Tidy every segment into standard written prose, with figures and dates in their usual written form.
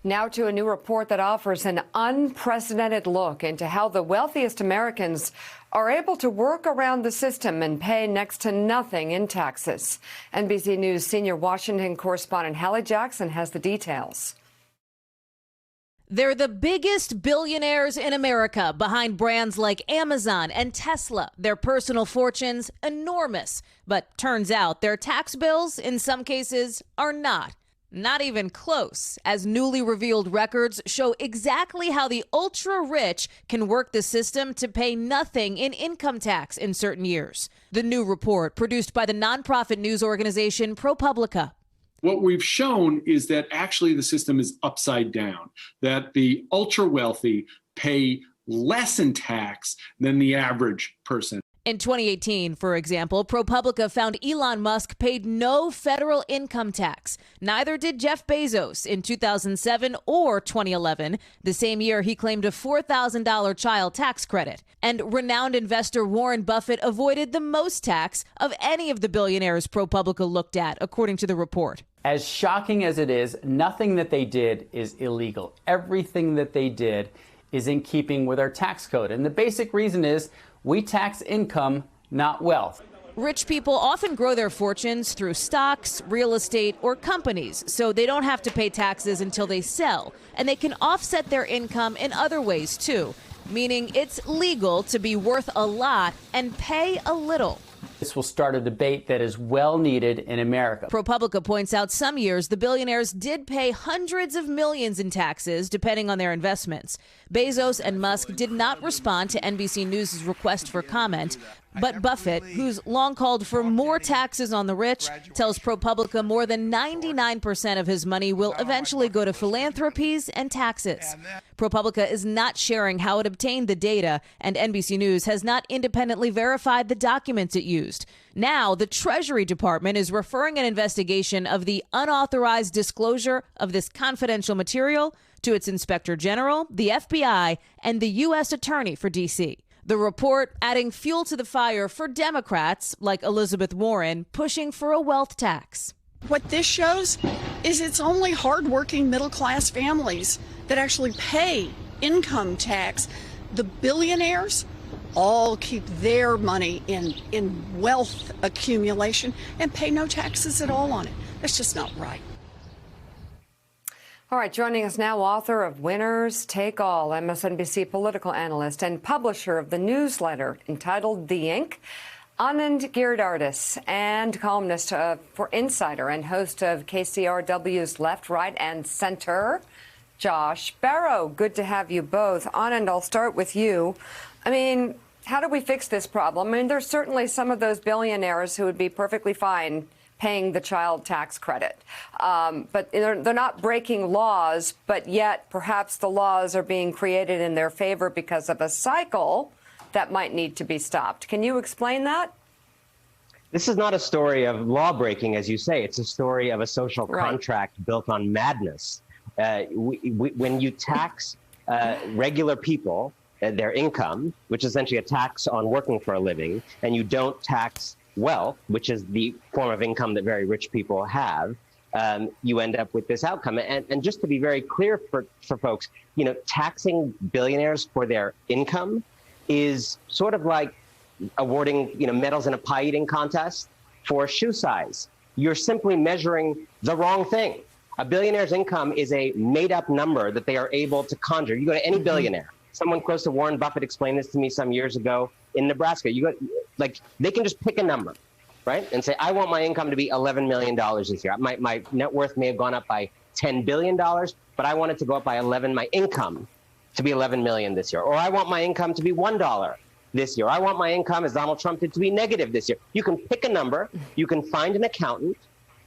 Now to a new report that offers an unprecedented look into how the wealthiest Americans are able to work around the system and pay next to nothing in taxes. NBC News senior Washington correspondent Hallie Jackson has the details. They're the biggest billionaires in America, behind brands like Amazon and Tesla. Their personal fortunes, enormous. But turns out their tax bills, in some cases, are not. Not even close, as newly revealed records show exactly how the ultra-rich can work the system to pay nothing in income tax in certain years. The new report, produced by the nonprofit news organization ProPublica. What we've shown is that actually the system is upside down, that the ultra-wealthy pay less in tax than the average person. In 2018, for example, ProPublica found Elon Musk paid no federal income tax. Neither did Jeff Bezos in 2007 or 2011, the same year he claimed a $4,000 child tax credit. And renowned investor Warren Buffett avoided the most tax of any of the billionaires ProPublica looked at, according to the report. As shocking as it is, nothing that they did is illegal. Everything that they did is in keeping with our tax code. And the basic reason is we tax income, not wealth. Rich people often grow their fortunes through stocks, real estate, or companies, so they don't have to pay taxes until they sell. And they can offset their income in other ways, too, meaning it's legal to be worth a lot and pay a little. This will start a debate that is well needed in America. ProPublica points out some years the billionaires did pay hundreds of millions in taxes, depending on their investments. Bezos and Musk did not respond to NBC News' request for comment. But Buffett, who's long called for more taxes on the rich, tells ProPublica more than 99% of his money will eventually go to philanthropies and taxes. ProPublica is not sharing how it obtained the data, and NBC News has not independently verified the documents it used. Now, the Treasury Department is referring an investigation of the unauthorized disclosure of this confidential material to its Inspector General, the FBI, and the U.S. Attorney for D.C. The report adding fuel to the fire for Democrats like Elizabeth Warren pushing for a wealth tax. What this shows is it's only hardworking middle-class families that actually pay income tax. The billionaires all keep their money in wealth accumulation and pay no taxes at all on it. That's just not right. All right, joining us now, author of Winners Take All, MSNBC political analyst and publisher of the newsletter entitled The Ink, Anand Giridharadas, and columnist for Insider and host of KCRW's Left, Right, and Center, Josh Barro. Good to have you both. Anand, I'll start with you. I mean, how do we fix this problem? I mean, there's certainly some of those billionaires who would be perfectly fine paying the child tax credit. But they're not breaking laws, but yet perhaps the laws are being created in their favor because of a cycle that might need to be stopped. Can you explain that? This is not a story of law breaking, as you say. It's a story of a social contract built on madness. When you tax regular people, their income, which is essentially a tax on working for a living, and you don't tax wealth, which is the form of income that very rich people have, you end up with this outcome. And just to be very clear for folks, you know, taxing billionaires for their income is sort of like awarding, you know, medals in a pie eating contest for shoe size. You're simply measuring the wrong thing. A billionaire's income is a made up number that they are able to conjure. You go to any billionaire. Someone close to Warren Buffett explained this to me some years ago in Nebraska. You go, like, they can just pick a number, right? And say, I want my income to be $11 million this year. My net worth may have gone up by $10 billion, but I want it to go up by 11, my income to be 11 million this year. Or I want my income to be $1 this year. I want my income, as Donald Trump did, to be negative this year. You can pick a number, you can find an accountant,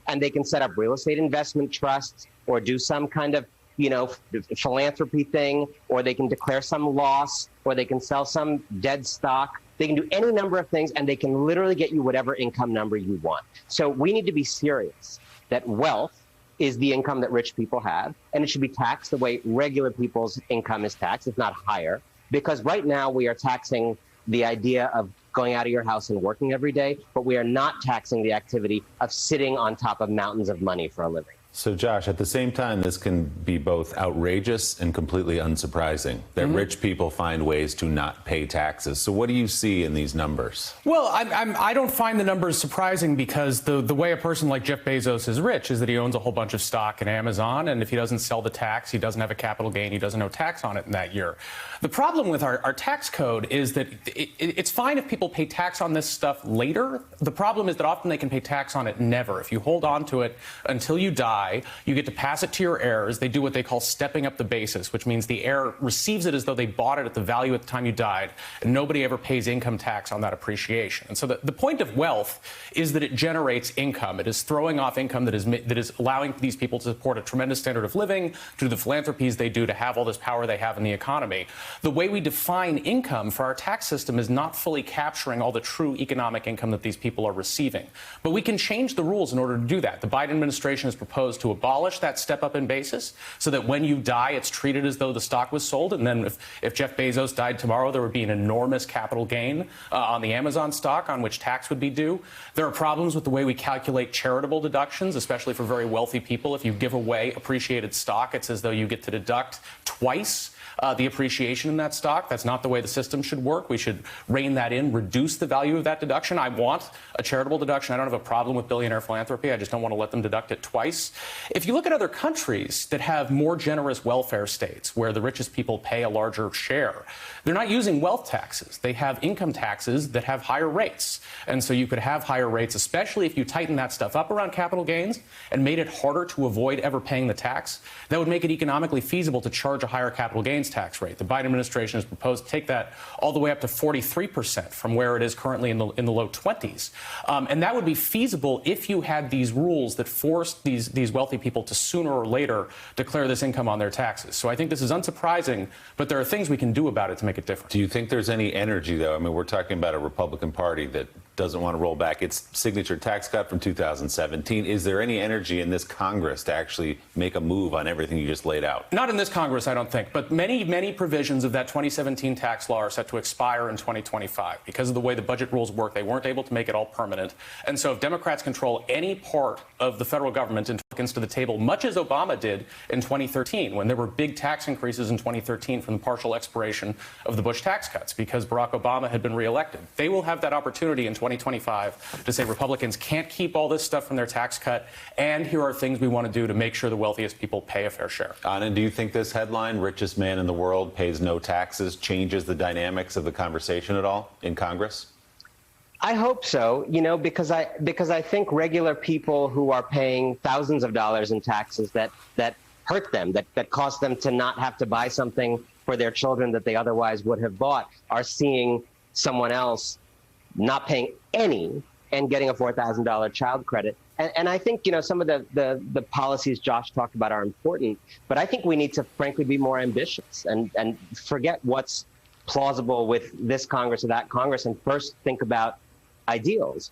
and they can set up real estate investment trusts or do some kind of, you know, philanthropy thing, or they can declare some loss, or they can sell some dead stock. They can do any number of things, and they can literally get you whatever income number you want. So we need to be serious that wealth is the income that rich people have, and it should be taxed the way regular people's income is taxed, if not higher. Because right now we are taxing the idea of going out of your house and working every day, but we are not taxing the activity of sitting on top of mountains of money for a living. So, Josh, at the same time, this can be both outrageous and completely unsurprising that rich people find ways to not pay taxes. So what do you see in these numbers? Well, I don't find the numbers surprising because the way a person like Jeff Bezos is rich is that he owns a whole bunch of stock in Amazon, and if he doesn't sell the tax, he doesn't have a capital gain, he doesn't owe tax on it in that year. The problem with our tax code is that it's fine if people pay tax on this stuff later. The problem is that often they can pay tax on it never. If you hold on to it until you die, you get to pass it to your heirs. They do what they call stepping up the basis, which means the heir receives it as though they bought it at the value at the time you died, and nobody ever pays income tax on that appreciation. And so the point of wealth is that it generates income. It is throwing off income that is allowing these people to support a tremendous standard of living, to do the philanthropies they do, to have all this power they have in the economy. The way we define income for our tax system is not fully capturing all the true economic income that these people are receiving. But we can change the rules in order to do that. The Biden administration has proposed to abolish that step up in basis so that when you die, it's treated as though the stock was sold. And then if Jeff Bezos died tomorrow, there would be an enormous capital gain on the Amazon stock on which tax would be due. There are problems with the way we calculate charitable deductions, especially for very wealthy people. If you give away appreciated stock, it's as though you get to deduct twice the appreciation in that stock. That's not the way the system should work. We should rein that in, reduce the value of that deduction. I want a charitable deduction. I don't have a problem with billionaire philanthropy. I just don't want to let them deduct it twice. If you look at other countries that have more generous welfare states where the richest people pay a larger share, they're not using wealth taxes. They have income taxes that have higher rates. And so you could have higher rates, especially if you tighten that stuff up around capital gains and made it harder to avoid ever paying the tax. That would make it economically feasible to charge a higher capital gains tax rate. The Biden administration has proposed to take that all the way up to 43% from where it is currently in the low 20s. And that would be feasible if you had these rules that forced these wealthy people to sooner or later declare this income on their taxes. So I think this is unsurprising, but there are things we can do about it to make it different. Do you think there's any energy, though? I mean, we're talking about a Republican Party that doesn't want to roll back its signature tax cut from 2017. Is there any energy in this Congress to actually make a move on everything you just laid out? Not in this Congress, I don't think. But many provisions of that 2017 tax law are set to expire in 2025. Because of the way the budget rules work, they weren't able to make it all permanent. And so if Democrats control any part of the federal government and took to the table, much as Obama did in 2013, when there were big tax increases in 2013 from the partial expiration of the Bush tax cuts, because Barack Obama had been reelected, they will have that opportunity in 2025 to say Republicans can't keep all this stuff from their tax cut, and here are things we want to do to make sure the wealthiest people pay a fair share. Anand, do you think this headline, richest man in the world pays no taxes, changes the dynamics of the conversation at all in Congress? I hope so, because I think regular people who are paying thousands of dollars in taxes that hurt them, that cost them to not have to buy something for their children that they otherwise would have bought, are seeing someone else not paying any and getting a $4,000 child credit. And I think, some of the policies Josh talked about are important, but I think we need to, frankly, be more ambitious and forget what's plausible with this Congress or that Congress and first think about ideals.